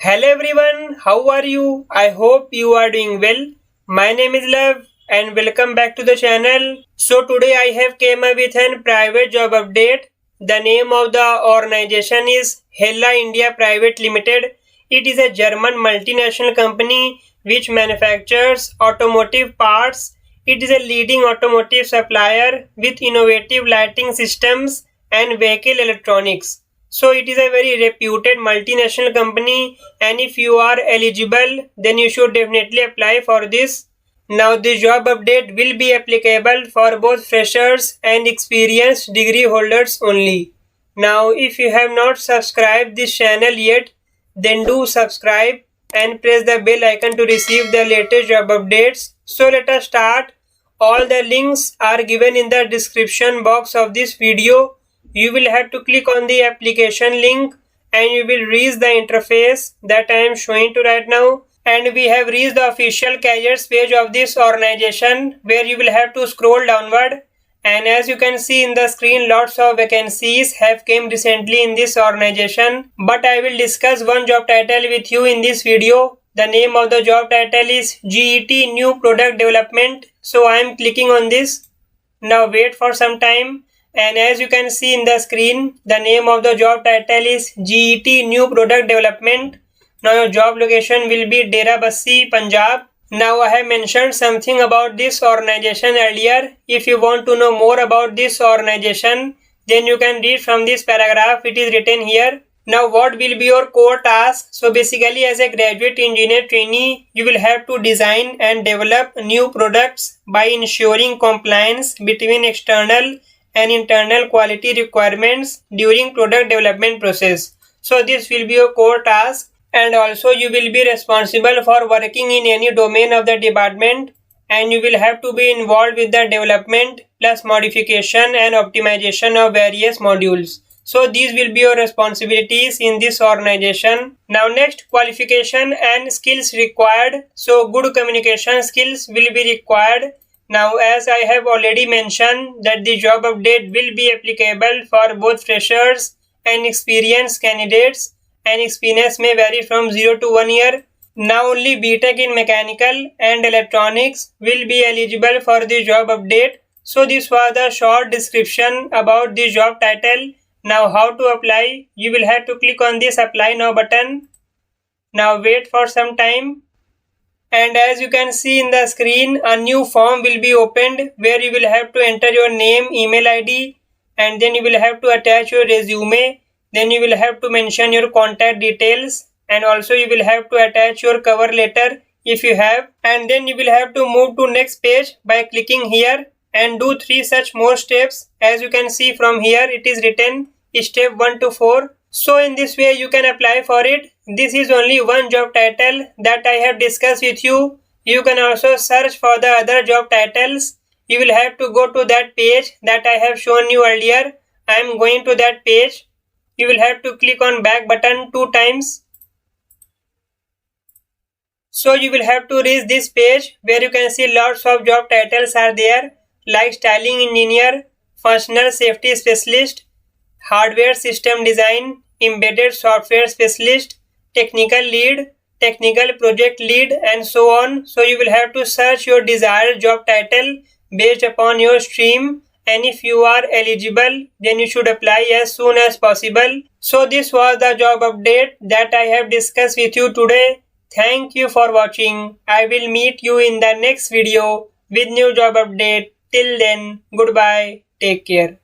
Hello everyone, how are you? I hope you are doing well. My name is Love and welcome back to the channel. So today I have came up with a private job update. The name of the organization is Hella India Private Limited. It is a German multinational company which manufactures automotive parts. It is a leading automotive supplier with innovative lighting systems and vehicle electronics. So it is a very reputed multinational company, and if you are eligible then you should definitely apply for this. Now this job update will be applicable for both freshers and experienced degree holders only. Now if you have not subscribed this channel yet, then do subscribe and press the bell icon to receive the latest job updates. So let us start. All the links are given in the description box of this video. You will have to click on the application link and you will reach the interface that I am showing to right now. And we have reached the official careers page of this organization, where you will have to scroll downward. And as you can see in the screen, lots of vacancies have came recently in this organization. But I will discuss one job title with you in this video. The name of the job title is GET New Product Development. So I am clicking on this. Now wait for some time. And as you can see in the screen, the name of the job title is GET New Product Development. Now your job location will be Dera Bassi, Punjab. Now I have mentioned something about this organization earlier. If you want to know more about this organization, then you can read from this paragraph. It is written here. Now what will be your core task? So basically, as a graduate engineer trainee, you will have to design and develop new products by ensuring compliance between external and internal quality requirements during product development process. So this will be your core task, and also you will be responsible for working in any domain of the department, and you will have to be involved with the development plus modification and optimization of various modules. So these will be your responsibilities in this organization. Now next, qualification and skills required. So good communication skills will be required. Now as I have already mentioned that the job update will be applicable for both freshers and experienced candidates, and experience may vary from 0 to 1 year. Now only BTech in mechanical and electronics will be eligible for the job update. So this was the short description about the job title. Now how to apply? You will have to click on this apply now button. Now wait for some time. And as you can see in the screen, a new form will be opened where you will have to enter your name, email ID, and then you will have to attach your resume. Then you will have to mention your contact details, and also you will have to attach your cover letter if you have. And then you will have to move to next page by clicking here and do 3 such more steps. As you can see from here, it is written step 1 to 4. So in this way you can apply for it. This is only one job title that I have discussed with you. You can also search for the other job titles. You will have to go to that page that I have shown you earlier. I am going to that page. You will have to click on back button 2 times. So you will have to reach this page where you can see lots of job titles are there, like styling engineer, functional safety specialist, hardware system design, embedded software specialist, technical lead, technical project lead, and so on. So you will have to search your desired job title based upon your stream, and if you are eligible then you should apply as soon as possible. So this was the job update that I have discussed with you today. Thank you for watching. I will meet you in the next video with new job update. Till then, goodbye. Take care.